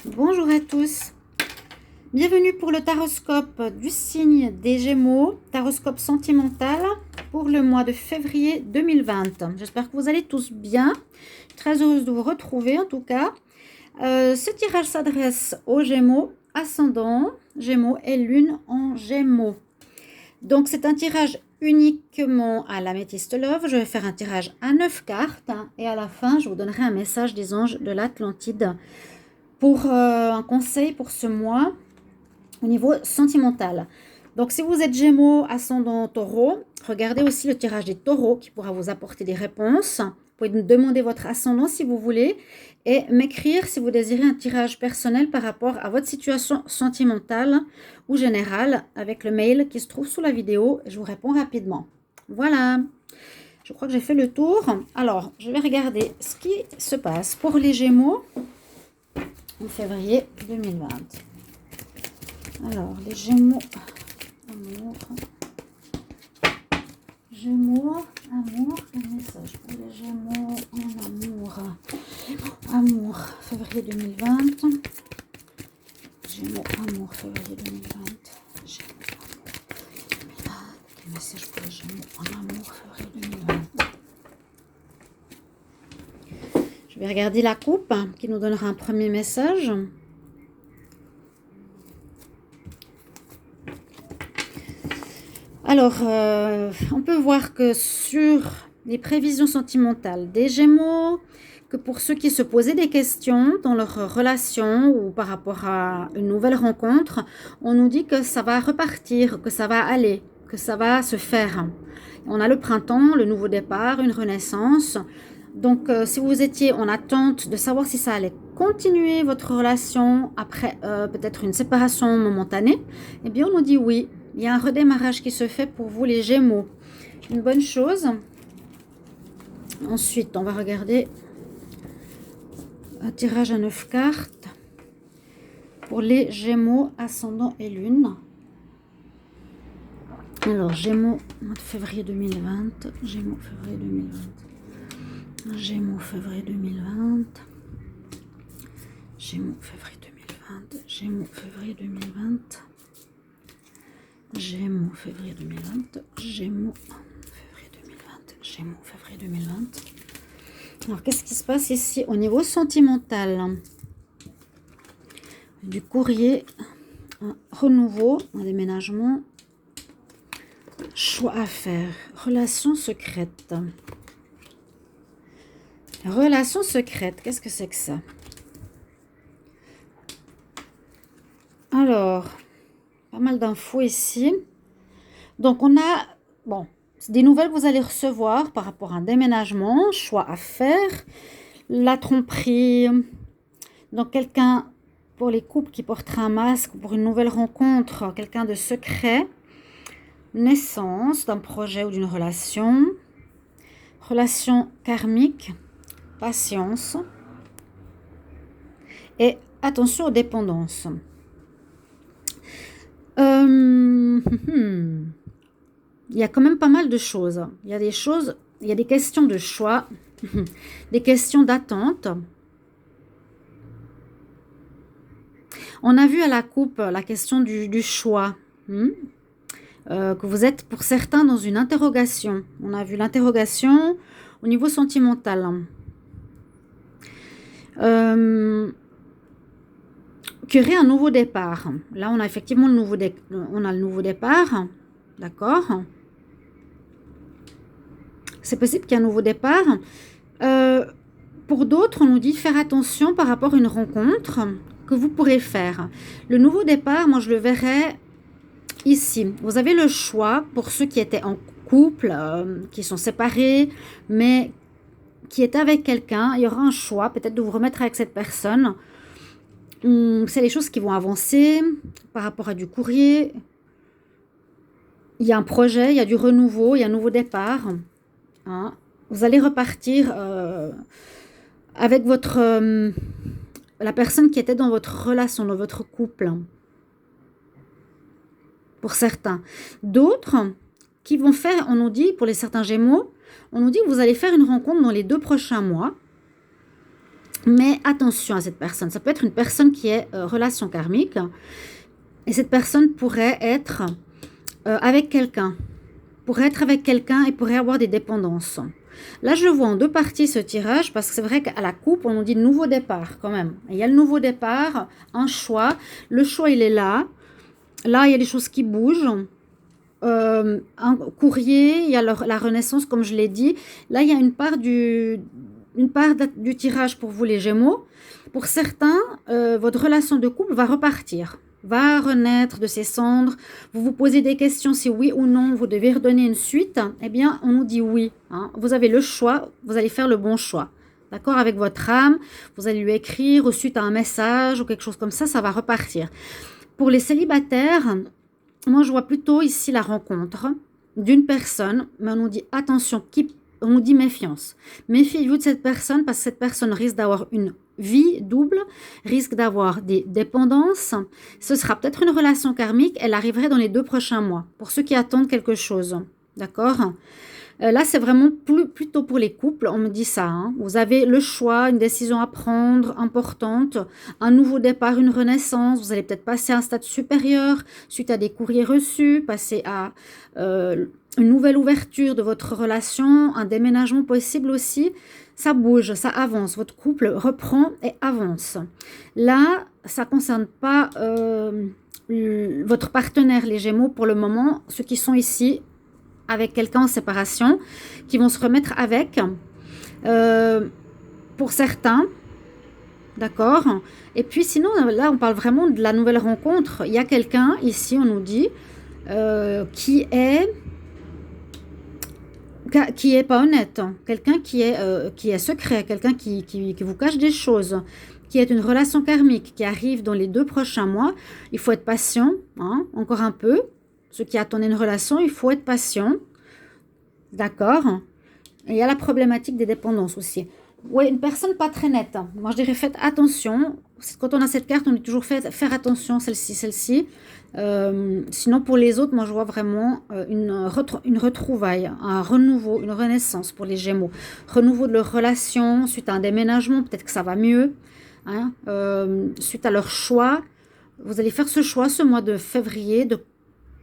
Bonjour à tous, bienvenue pour le taroscope du signe des Gémeaux, taroscope sentimental pour le mois de février 2020. J'espère que vous allez tous bien, très heureuse de vous retrouver en tout cas. Ce tirage s'adresse aux Gémeaux, ascendant Gémeaux et Lune en Gémeaux. Donc c'est un tirage uniquement à l'améthyste love. Je vais faire un tirage à 9 cartes et à la fin je vous donnerai un message des anges de l'Atlantide pour un conseil pour ce mois au niveau sentimental. Donc si vous êtes Gémeaux, ascendant Taureau, regardez aussi le tirage des Taureaux qui pourra vous apporter des réponses. Vous pouvez me demander votre ascendant si vous voulez et m'écrire si vous désirez un tirage personnel par rapport à votre situation sentimentale ou générale avec le mail qui se trouve sous la vidéo. Je vous réponds rapidement. Voilà, je crois que j'ai fait le tour. Alors, je vais regarder ce qui se passe pour les Gémeaux en février 2020. Alors, les Gémeaux, amour, quel message pour les Gémeaux en amour, février 2020. Gémeaux, amour, février 2020. Gémeaux, amour, quel message pour les Gémeaux en amour, février 2020. Je vais regarder la coupe qui nous donnera un premier message. Alors, on peut voir que sur les prévisions sentimentales des Gémeaux, que pour ceux qui se posaient des questions dans leur relation ou par rapport à une nouvelle rencontre, on nous dit que ça va repartir, que ça va aller, que ça va se faire. On a le printemps, le nouveau départ, une renaissance. Donc, si vous étiez en attente de savoir si ça allait continuer votre relation après peut-être une séparation momentanée, eh bien, on nous dit oui. Il y a un redémarrage qui se fait pour vous, les Gémeaux. Une bonne chose. Ensuite, on va regarder un tirage à 9 cartes pour les Gémeaux, ascendant et Lune. Alors, Gémeaux, mois de février 2020. Gémeaux, février 2020. Gémeaux, février 2020. Gémeaux, février 2020. Gémeaux, février 2020. Gémeaux, février 2020. Gémeaux, février 2020. Gémeaux, février 2020. Alors, qu'est-ce qui se passe ici au niveau sentimental? Du courrier, un renouveau, un déménagement, choix à faire, relation secrète. Relation secrète, qu'est-ce que c'est que ça? Alors, pas mal d'infos ici. Donc, on a, bon, des nouvelles que vous allez recevoir par rapport à un déménagement, choix à faire, la tromperie. Donc, quelqu'un, pour les couples qui portera un masque, pour une nouvelle rencontre, quelqu'un de secret, naissance d'un projet ou d'une relation, relation karmique, patience et attention aux dépendances. Il y a quand même pas mal de choses. Il y a des choses, il y a des questions de choix, des questions d'attente. On a vu à la coupe la question du choix, que vous êtes pour certains dans une interrogation. On a vu l'interrogation au niveau sentimental. Qu'il y aurait un nouveau départ. Là, on a effectivement le nouveau départ. D'accord. C'est possible qu'il y ait un nouveau départ. Pour d'autres, on nous dit de faire attention par rapport à une rencontre que vous pourrez faire. Le nouveau départ, moi, je le verrais ici. Vous avez le choix pour ceux qui étaient en couple, qui sont séparés, mais qui est avec quelqu'un. Il y aura un choix, peut-être de vous remettre avec cette personne. C'est les choses qui vont avancer par rapport à du courrier. Il y a un projet, il y a du renouveau, il y a un nouveau départ. Hein. Vous allez repartir avec la personne qui était dans votre relation, dans votre couple. Pour certains. D'autres qui vont faire, on nous dit, pour les certains Gémeaux, on nous dit que vous allez faire une rencontre dans les 2 prochains mois. Mais attention à cette personne. Ça peut être une personne qui est relation karmique. Et cette personne pourrait être avec quelqu'un. Pourrait être avec quelqu'un et pourrait avoir des dépendances. Là, je vois en deux parties ce tirage parce que c'est vrai qu'à la coupe, on nous dit nouveau départ quand même. Et il y a le nouveau départ, un choix. Le choix, il est là. Là, il y a des choses qui bougent. Un courrier, il y a la renaissance, comme je l'ai dit. Là, il y a une part du tirage pour vous, les Gémeaux. Pour certains, votre relation de couple va repartir, va renaître de ses cendres. Vous vous posez des questions si oui ou non vous devez redonner une suite. Eh bien, on nous dit oui. Hein. Vous avez le choix, vous allez faire le bon choix. D'accord, avec votre âme, vous allez lui écrire ou suite à un message ou quelque chose comme ça va repartir. Pour les célibataires, moi je vois plutôt ici la rencontre d'une personne, mais on nous dit attention, on nous dit méfiance. Méfiez-vous de cette personne parce que cette personne risque d'avoir une vie double, risque d'avoir des dépendances. Ce sera peut-être une relation karmique, elle arriverait dans les 2 prochains mois, pour ceux qui attendent quelque chose. D'accord ? Là, c'est vraiment plutôt pour les couples, on me dit ça. Hein. Vous avez le choix, une décision à prendre importante, un nouveau départ, une renaissance. Vous allez peut-être passer à un stade supérieur suite à des courriers reçus, passer à une nouvelle ouverture de votre relation, un déménagement possible aussi. Ça bouge, ça avance. Votre couple reprend et avance. Là, ça ne concerne pas votre partenaire, les Gémeaux, pour le moment. Ceux qui sont ici avec quelqu'un en séparation, qui vont se remettre avec, pour certains, d'accord. Et puis sinon, là, on parle vraiment de la nouvelle rencontre. Il y a quelqu'un, ici, on nous dit, qui est pas honnête, quelqu'un qui est secret, quelqu'un qui vous cache des choses, qui est une relation karmique, qui arrive dans les 2 prochains mois. Il faut être patient, hein, encore un peu. Ceux qui attendent une relation, il faut être patient. D'accord. Et il y a la problématique des dépendances aussi. Oui, une personne pas très nette. Moi, je dirais faites attention. Quand on a cette carte, on dit toujours faire attention, celle-ci. Sinon, pour les autres, moi, je vois vraiment une retrouvaille, un renouveau, une renaissance pour les Gémeaux. Renouveau de leur relation suite à un déménagement. Peut-être que ça va mieux. Hein, suite à leur choix. Vous allez faire ce choix ce mois de février de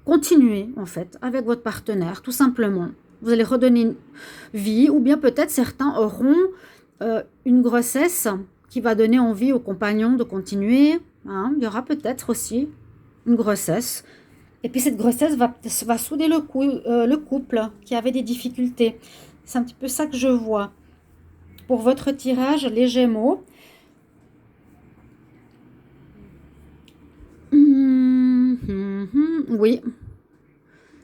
continuer, en fait, avec votre partenaire, tout simplement. Vous allez redonner une vie, ou bien peut-être certains auront une grossesse qui va donner envie aux compagnons de continuer. Hein. Il y aura peut-être aussi une grossesse. Et puis cette grossesse va souder le couple qui avait des difficultés. C'est un petit peu ça que je vois. Pour votre tirage, les Gémeaux. Oui.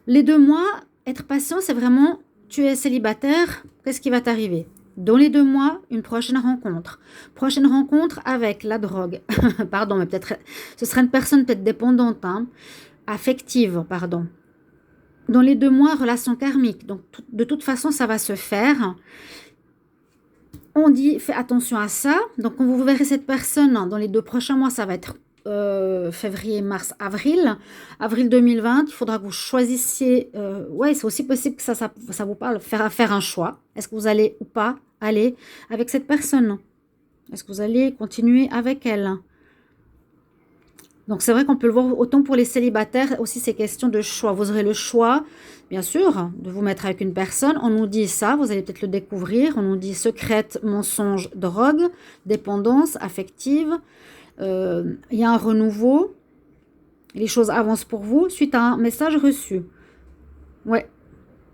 Les 2 mois, être patient, c'est vraiment, tu es célibataire, qu'est-ce qui va t'arriver? Dans les 2 mois, une prochaine rencontre. Prochaine rencontre avec la drogue. Pardon, mais peut-être, ce sera une personne peut-être dépendante, hein, affective, pardon. Dans les 2 mois, relation karmique. Donc, de toute façon, ça va se faire. On dit, fais attention à ça. Donc, quand vous verrez cette personne, dans les 2 prochains mois, ça va être février, mars, avril. Avril 2020, il faudra que vous choisissiez. Ouais, c'est aussi possible que ça vous parle, faire un choix. Est-ce que vous allez ou pas aller avec cette personne? Est-ce que vous allez continuer avec elle? Donc, c'est vrai qu'on peut le voir autant pour les célibataires, aussi ces questions de choix. Vous aurez le choix, bien sûr, de vous mettre avec une personne. On nous dit ça, vous allez peut-être le découvrir. On nous dit secrète, mensonge, drogue, dépendance affective. Il y a un renouveau, les choses avancent pour vous suite à un message reçu. Ouais.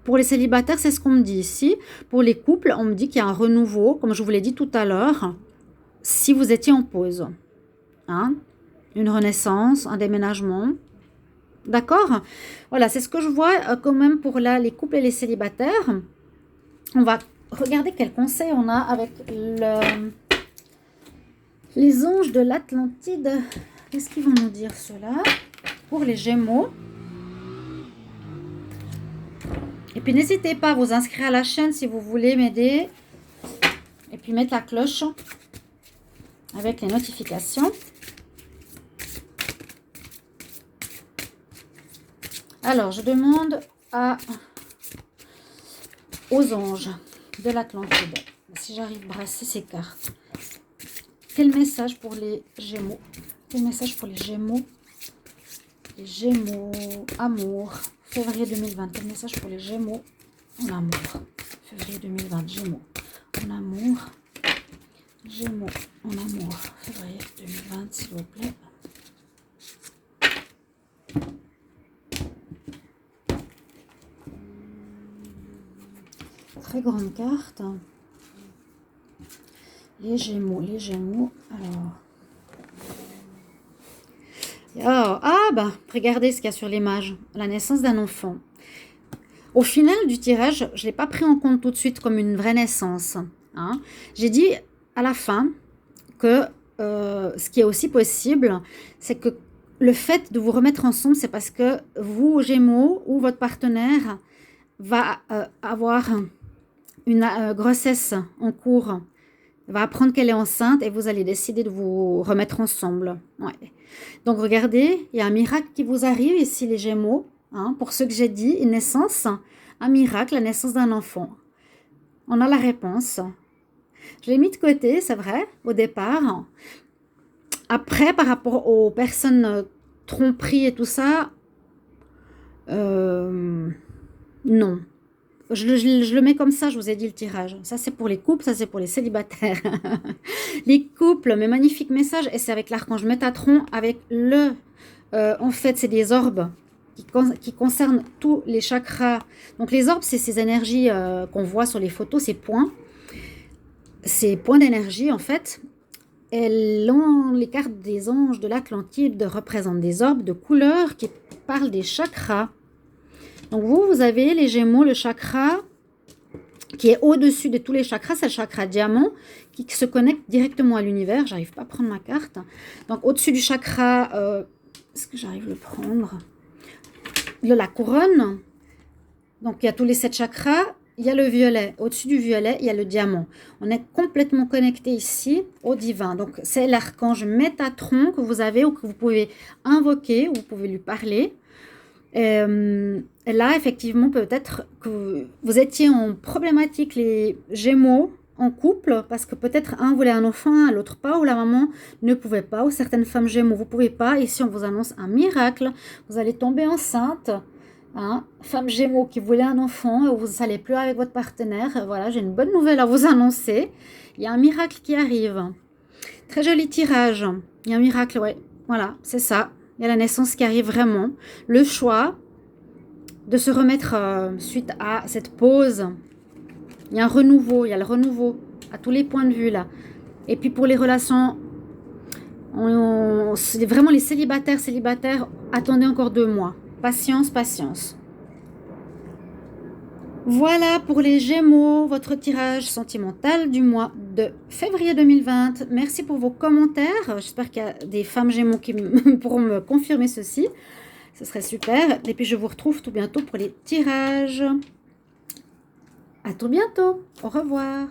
Pour les célibataires, c'est ce qu'on me dit ici. Pour les couples, on me dit qu'il y a un renouveau, comme je vous l'ai dit tout à l'heure, si vous étiez en pause. Hein? Une renaissance, un déménagement. D'accord? Voilà, c'est ce que je vois quand même pour là, les couples et les célibataires. On va regarder quels conseils on a avec les anges de l'Atlantide. Qu'est-ce qu'ils vont nous dire cela pour les Gémeaux? Et puis n'hésitez pas à vous inscrire à la chaîne si vous voulez m'aider. Et puis mettre la cloche avec les notifications. Alors, je demande aux anges de l'Atlantide si j'arrive à brasser ces cartes. Quel message pour les Gémeaux? Quel message pour les Gémeaux? Les Gémeaux, amour, février 2020. Quel message pour les Gémeaux en amour? Février 2020, Gémeaux en amour. Gémeaux en amour, février 2020, s'il vous plaît. Très grande carte. Les Gémeaux, alors... ah bah, regardez ce qu'il y a sur l'image. La naissance d'un enfant. Au final du tirage, je ne l'ai pas pris en compte tout de suite comme une vraie naissance. Hein. J'ai dit à la fin que ce qui est aussi possible, c'est que le fait de vous remettre ensemble, c'est parce que vous, Gémeaux, ou votre partenaire va avoir une grossesse en cours, va apprendre qu'elle est enceinte et vous allez décider de vous remettre ensemble. Ouais. Donc regardez, il y a un miracle qui vous arrive ici les Gémeaux. Hein, pour ce que j'ai dit, une naissance, un miracle, la naissance d'un enfant. On a la réponse. Je l'ai mis de côté, c'est vrai, au départ. Après, par rapport aux personnes tromperies et tout ça, non. Je le mets comme ça, je vous ai dit le tirage. Ça, c'est pour les couples, ça, c'est pour les célibataires. Les couples, mes magnifiques messages, et c'est avec l'archange Métatron, avec le... en fait, c'est des orbes qui concernent tous les chakras. Donc, les orbes, c'est ces énergies qu'on voit sur les photos, ces points. Ces points d'énergie, en fait, les cartes des anges de l'Atlantide représentent des orbes de couleurs qui parlent des chakras. Donc vous avez les Gémeaux, le chakra qui est au-dessus de tous les chakras, c'est le chakra diamant qui se connecte directement à l'univers. J'arrive pas à prendre ma carte. Donc au-dessus du chakra, est-ce que j'arrive à le prendre? Il y a la couronne. Donc il y a tous les 7 chakras. Il y a le violet. Au-dessus du violet, il y a le diamant. On est complètement connecté ici au divin. Donc c'est l'archange Métatron que vous avez ou que vous pouvez invoquer ou vous pouvez lui parler. Et là, effectivement, peut-être que vous étiez en problématique, les Gémeaux, en couple, parce que peut-être un voulait un enfant, l'autre pas, ou la maman ne pouvait pas, ou certaines femmes Gémeaux, vous ne pouvez pas. Ici, on vous annonce un miracle. Vous allez tomber enceinte. Hein, femme Gémeaux qui voulait un enfant, vous n'allez plus avec votre partenaire. Voilà, j'ai une bonne nouvelle à vous annoncer. Il y a un miracle qui arrive. Très joli tirage. Il y a un miracle, ouais. Voilà, c'est ça. Il y a la naissance qui arrive vraiment. Le choix de se remettre suite à cette pause. Il y a un renouveau. Il y a le renouveau à tous les points de vue là. Et puis pour les relations, c'est vraiment les célibataires. Attendez encore 2 mois. Patience, patience. Voilà pour les Gémeaux, votre tirage sentimental du mois de février 2020. Merci pour vos commentaires. J'espère qu'il y a des femmes Gémeaux qui pourront me confirmer ceci. Ce serait super. Et puis je vous retrouve tout bientôt pour les tirages. À tout bientôt. Au revoir.